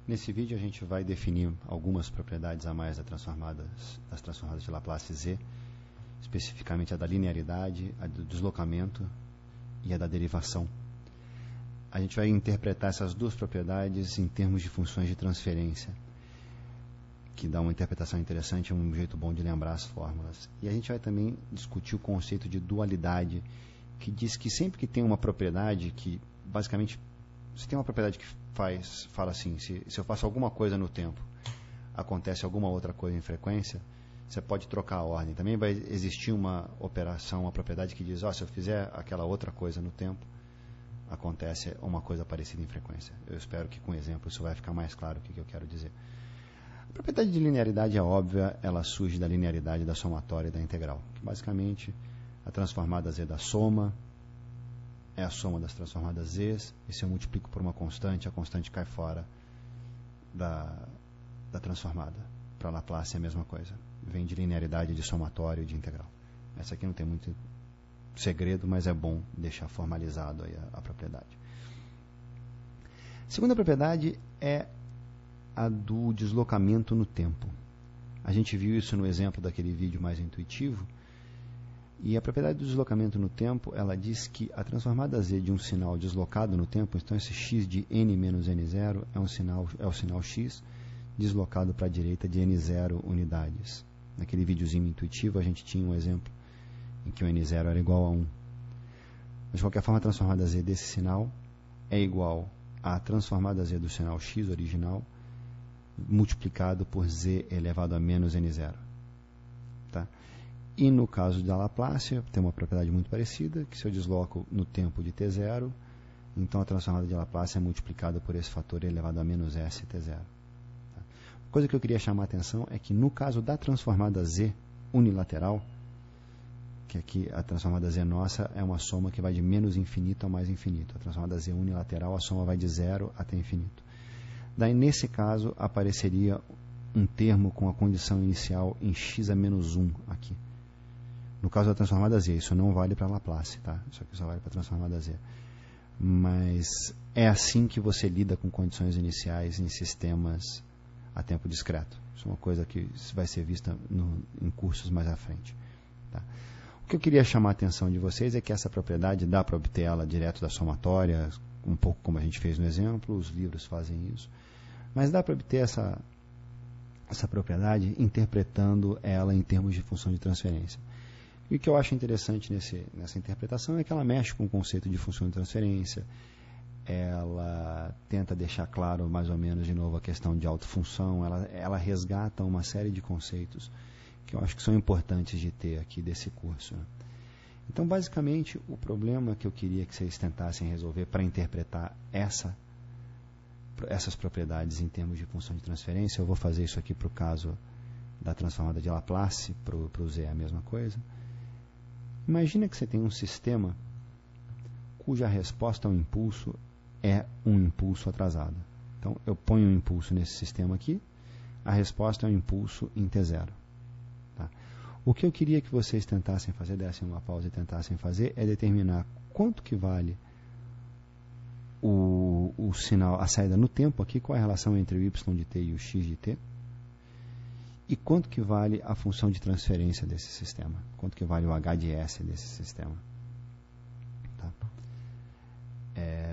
Nesse vídeo a gente vai definir algumas propriedades a mais das transformadas de Laplace Z, especificamente a da linearidade, a do deslocamento e a da derivação. A gente vai interpretar essas duas propriedades em termos de funções de transferência, que dá uma interpretação interessante, um jeito bom de lembrar as fórmulas. E a gente vai também discutir o conceito de dualidade, que diz que sempre que tem uma propriedade que, basicamente, se tem uma propriedade que fala assim, se eu faço alguma coisa no tempo, acontece alguma outra coisa em frequência, você pode trocar a ordem. Também vai existir uma operação, uma propriedade que diz, se eu fizer aquela outra coisa no tempo, acontece uma coisa parecida em frequência. Eu espero que com exemplo isso vai ficar mais claro o que eu quero dizer. A propriedade de linearidade é óbvia, ela surge da linearidade da somatória e da integral. Que basicamente, a transformada Z da soma é a soma das transformadas Z, e se eu multiplico por uma constante, a constante cai fora da transformada. Para Laplace é a mesma coisa. Vem de linearidade, de somatório e de integral. Essa aqui não tem muito segredo, mas é bom deixar formalizado aí a propriedade. A segunda propriedade é a do deslocamento no tempo. A gente viu isso no exemplo daquele vídeo mais intuitivo. E a propriedade do deslocamento no tempo, ela diz que a transformada Z de um sinal deslocado no tempo, então esse x de n menos n0 é o sinal x deslocado para a direita de n0 unidades. Naquele videozinho intuitivo a gente tinha um exemplo em que o n0 era igual a 1. Mas de qualquer forma a transformada Z desse sinal é igual à transformada Z do sinal x original multiplicado por z elevado a menos n0. Tá? E no caso da Laplace, tem uma propriedade muito parecida, que se eu desloco no tempo de t0, então a transformada de Laplace é multiplicada por esse fator elevado a menos s t0. Tá? Coisa que eu queria chamar a atenção é que no caso da transformada Z unilateral, que aqui a transformada Z nossa é uma soma que vai de menos infinito a mais infinito. A transformada Z unilateral, a soma vai de 0 até infinito. Daí, nesse caso, apareceria um termo com a condição inicial em x a menos 1 aqui. No caso da transformada Z, isso não vale para Laplace, tá? Isso aqui só vale para a transformada Z. Mas é assim que você lida com condições iniciais em sistemas a tempo discreto. Isso é uma coisa que vai ser vista em cursos mais à frente. Tá? O que eu queria chamar a atenção de vocês é que essa propriedade dá para obter ela direto da somatória, um pouco como a gente fez no exemplo, os livros fazem isso. Mas dá para obter essa propriedade interpretando ela em termos de função de transferência. E o que eu acho interessante nessa interpretação é que ela mexe com o conceito de função de transferência, ela tenta deixar claro mais ou menos de novo a questão de autofunção, ela resgata uma série de conceitos que eu acho que são importantes de ter aqui desse curso. Né? Então, basicamente, o problema que eu queria que vocês tentassem resolver para interpretar essas propriedades em termos de função de transferência, eu vou fazer isso aqui para o caso da transformada de Laplace, para o Z é a mesma coisa. Imagina que você tem um sistema cuja resposta ao impulso é um impulso atrasado. Então, eu ponho um impulso nesse sistema aqui, a resposta é um impulso em T0. Tá? O que eu queria que vocês tentassem fazer, dessem uma pausa e tentassem fazer, é determinar quanto que vale o sinal, a saída no tempo aqui, qual é a relação entre o y de t e o x de t, e quanto que vale a função de transferência desse sistema, quanto que vale o h de s desse sistema. Tá?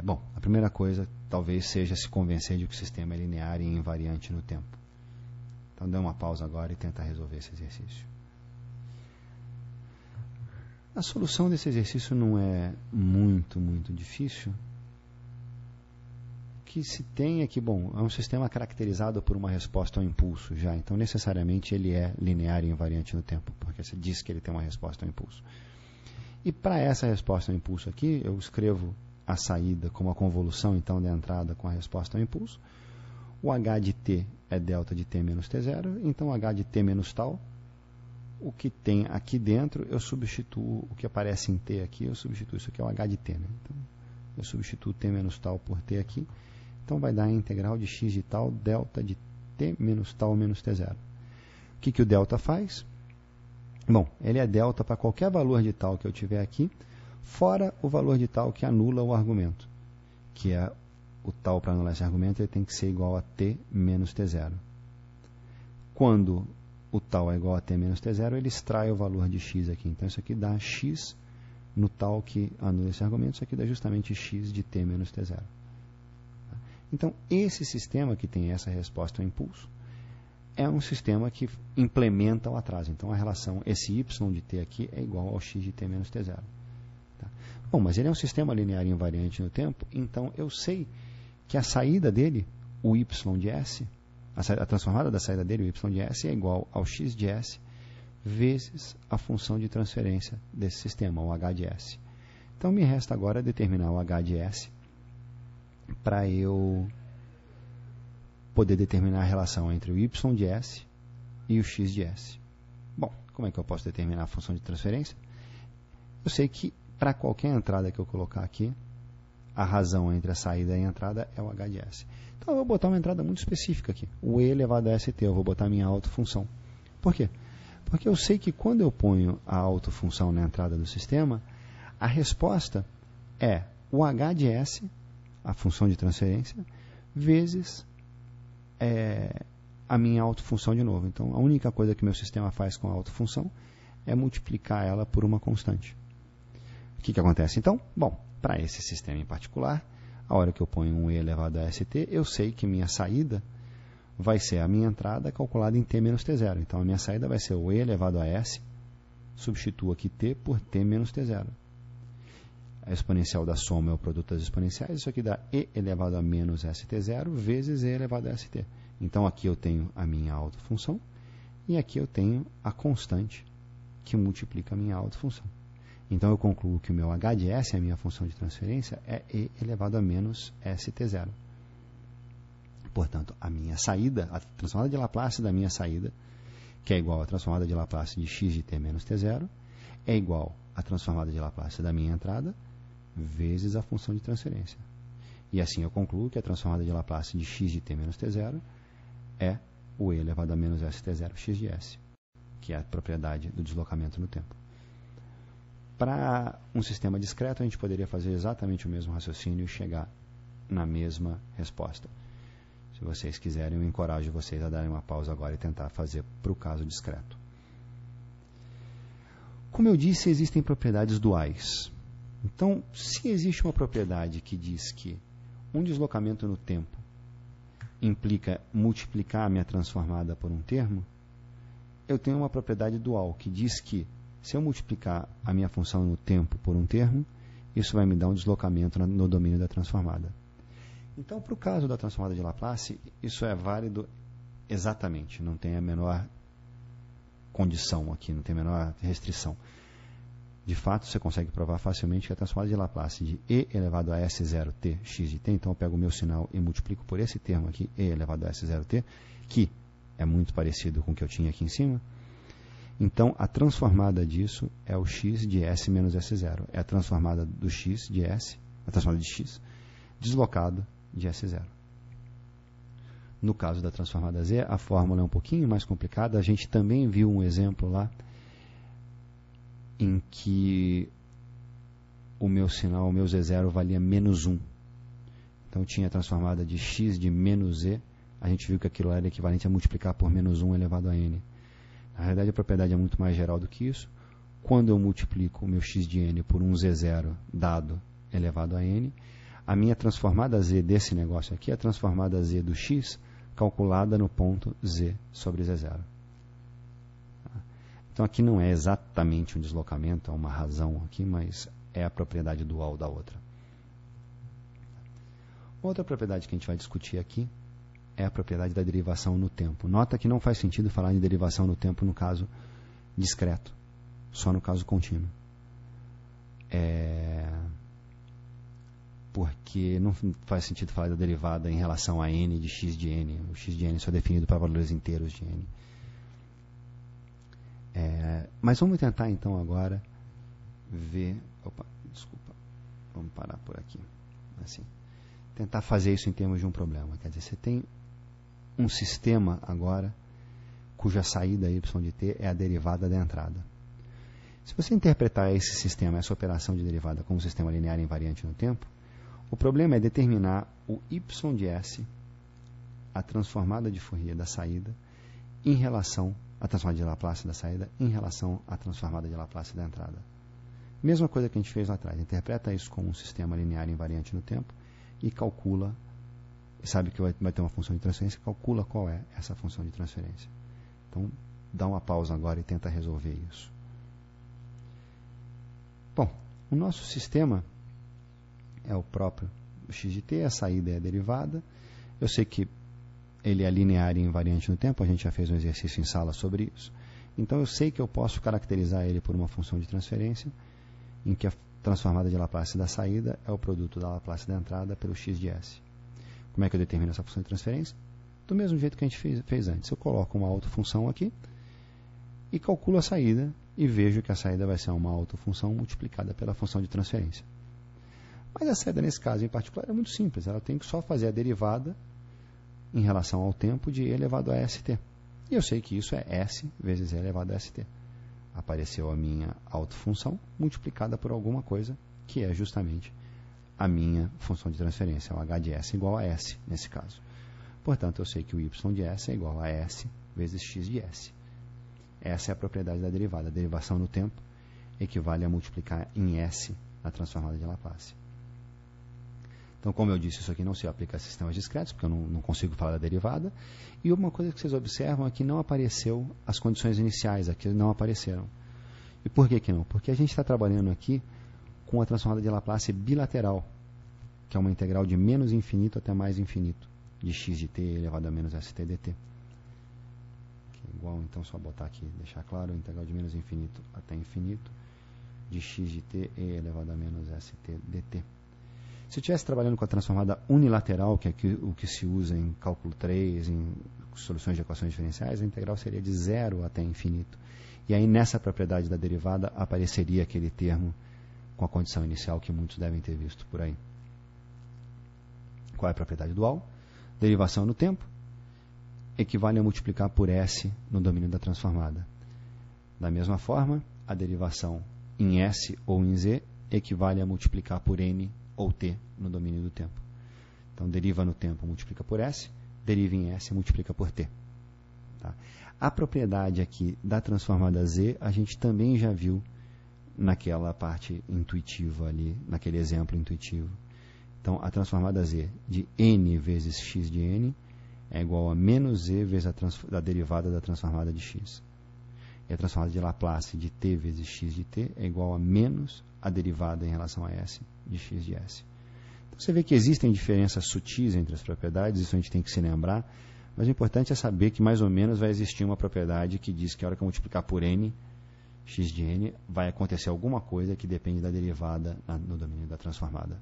Bom, a primeira coisa talvez seja se convencer de que o sistema é linear e invariante no tempo. Então dê uma pausa agora e tenta resolver esse exercício. A solução desse exercício não é muito difícil. O que se tem é que, bom, é um sistema caracterizado por uma resposta ao impulso já, então necessariamente ele é linear e invariante no tempo, porque você diz que ele tem uma resposta ao impulso. E para essa resposta ao impulso aqui, eu escrevo a saída como a convolução, então, da entrada com a resposta ao impulso. O h de t é delta de t menos t0, então h de t menos tal, o que tem aqui dentro, eu substituo, o que aparece em t aqui, eu substituo isso aqui é o h de t. Né? Então, eu substituo t menos tal por t aqui, então vai dar a integral de x de tal delta de t menos tal menos t0. O que o delta faz? Bom, ele é delta para qualquer valor de tal que eu tiver aqui, fora o valor de tal que anula o argumento, que é o tal para anular esse argumento ele tem que ser igual a t menos t0. Quando o tal é igual a t menos t0, ele extrai o valor de x aqui. Então isso aqui dá x no tal que anula esse argumento, isso aqui dá justamente x de t menos t0. Então esse sistema que tem essa resposta ao impulso é um sistema que implementa o atraso. Então a relação, esse y de t aqui é igual ao x de t menos t0. Tá? Bom, mas ele é um sistema linear invariante no tempo, então eu sei que a saída dele, o y de s, a transformada da saída dele, o y de s, é igual ao x de s vezes a função de transferência desse sistema, o h de s. Então me resta agora determinar o h de s para eu poder determinar a relação entre o y de s e o x de s. Bom, como é que eu posso determinar a função de transferência? Eu sei que para qualquer entrada que eu colocar aqui, a razão entre a saída e a entrada é o h de s. Então eu vou botar uma entrada muito específica aqui, o e elevado a st, eu vou botar a minha autofunção. Por quê? Porque eu sei que quando eu ponho a autofunção na entrada do sistema, a resposta é o h de s, a função de transferência, vezes a minha autofunção de novo. Então, a única coisa que meu sistema faz com a autofunção é multiplicar ela por uma constante. O que acontece então? Bom, para esse sistema em particular, a hora que eu ponho um e elevado a st, eu sei que minha saída vai ser a minha entrada calculada em t menos t0. Então, a minha saída vai ser o e elevado a s, substituo aqui t por t menos t0. A exponencial da soma é o produto das exponenciais, isso aqui dá e elevado a menos st0 vezes e elevado a st. Então aqui eu tenho a minha autofunção e aqui eu tenho a constante que multiplica a minha autofunção. Então eu concluo que o meu h de s, a minha função de transferência, é e elevado a menos st0. Portanto, a minha saída, a transformada de Laplace da minha saída, que é igual à transformada de Laplace de x de t menos t0, é igual à transformada de Laplace da minha entrada, vezes a função de transferência. E assim eu concluo que a transformada de Laplace de x de t menos t0 é o e elevado a menos st0 x de s, que é a propriedade do deslocamento no tempo. Para um sistema discreto, a gente poderia fazer exatamente o mesmo raciocínio e chegar na mesma resposta. Se vocês quiserem, eu encorajo vocês a darem uma pausa agora e tentar fazer para o caso discreto. Como eu disse, existem propriedades duais. Então, se existe uma propriedade que diz que um deslocamento no tempo implica multiplicar a minha transformada por um termo, eu tenho uma propriedade dual que diz que se eu multiplicar a minha função no tempo por um termo, isso vai me dar um deslocamento no domínio da transformada. Então, para o caso da transformada de Laplace, isso é válido exatamente, não tem a menor condição aqui, não tem a menor restrição. De fato, você consegue provar facilmente que a transformada de Laplace de e elevado a s0t x de t, então eu pego o meu sinal e multiplico por esse termo aqui, e elevado a s0t, que é muito parecido com o que eu tinha aqui em cima. Então, a transformada disso é o x de s menos s0. É a transformada do x de s, a transformada de x, deslocado de S0. No caso da transformada Z, a fórmula é um pouquinho mais complicada. A gente também viu um exemplo lá em que o meu sinal, o meu Z0 valia menos 1. Então tinha a transformada de x de menos Z. A gente viu que aquilo era equivalente a multiplicar por menos 1 elevado a n. Na realidade, a propriedade é muito mais geral do que isso. Quando eu multiplico o meu x de n por um Z0 dado elevado a n, a minha transformada z desse negócio aqui é a transformada z do x calculada no ponto z sobre z0. Então aqui não é exatamente um deslocamento, há uma razão aqui, mas é a propriedade dual da outra. Outra propriedade que a gente vai discutir aqui é a propriedade da derivação no tempo. Nota que não faz sentido falar de derivação no tempo no caso discreto, só no caso contínuo. Porque não faz sentido falar da derivada em relação a n de x de n. O x de n só é definido para valores inteiros de n. Mas vamos tentar então agora ver... vamos parar por aqui. Assim, tentar fazer isso em termos de um problema. Quer dizer, você tem um sistema agora cuja saída y de t é a derivada da entrada. Se você interpretar esse sistema, essa operação de derivada como um sistema linear invariante no tempo, O problema é determinar o y de S, a transformada de Fourier da saída, em relação à transformada de Laplace da saída, em relação à transformada de Laplace da entrada. Mesma coisa que a gente fez lá atrás. Interpreta isso como um sistema linear invariante no tempo e calcula, sabe que vai ter uma função de transferência, calcula qual é essa função de transferência. Então, dá uma pausa agora e tenta resolver isso. Bom, o nosso sistema é o próprio x de t, a saída é a derivada. Eu sei que ele é linear e invariante no tempo, a gente já fez um exercício em sala sobre isso. Então eu sei que eu posso caracterizar ele por uma função de transferência, em que a transformada de Laplace da saída é o produto da Laplace da entrada pelo x de S. Como é que eu determino essa função de transferência? Do mesmo jeito que a gente fez antes. Eu coloco uma autofunção aqui e calculo a saída e vejo que a saída vai ser uma autofunção multiplicada pela função de transferência. Mas a saída, nesse caso em particular, é muito simples. Ela tem que só fazer a derivada em relação ao tempo de e elevado a st. E eu sei que isso é s vezes e elevado a st. Apareceu a minha autofunção multiplicada por alguma coisa, que é justamente a minha função de transferência, o h de s igual a s, nesse caso. Portanto, eu sei que o y de s é igual a s vezes x de s. Essa é a propriedade da derivada. A derivação no tempo equivale a multiplicar em s a transformada de Laplace. Então, como eu disse, isso aqui não se aplica a sistemas discretos, porque eu não consigo falar da derivada. E uma coisa que vocês observam é que não apareceu as condições iniciais, aqui não apareceram. E por que não? Porque a gente está trabalhando aqui com a transformada de Laplace bilateral, que é uma integral de menos infinito até mais infinito, de x de t elevado a menos st dt. Que é igual, então, só botar aqui, deixar claro, integral de menos infinito até infinito, de x de t e elevado a menos st dt. Se eu estivesse trabalhando com a transformada unilateral, que é o que se usa em cálculo 3, em soluções de equações diferenciais, a integral seria de 0 até infinito. E aí, nessa propriedade da derivada, apareceria aquele termo com a condição inicial que muitos devem ter visto por aí. Qual é a propriedade dual? Derivação no tempo equivale a multiplicar por s no domínio da transformada. Da mesma forma, a derivação em s ou em z equivale a multiplicar por n ou t no domínio do tempo. Então, deriva no tempo, multiplica por s, deriva em s, multiplica por t. Tá? A propriedade aqui da transformada z, a gente também já viu naquela parte intuitiva ali, naquele exemplo intuitivo. Então, a transformada z de n vezes x de n é igual a menos z vezes a derivada da transformada de x. E a transformada de Laplace de t vezes x de t é igual a menos a derivada em relação a s de x de s. Então, você vê que existem diferenças sutis entre as propriedades, isso a gente tem que se lembrar, mas o importante é saber que mais ou menos vai existir uma propriedade que diz que a hora que eu multiplicar por n, x de n, vai acontecer alguma coisa que depende da derivada no domínio da transformada.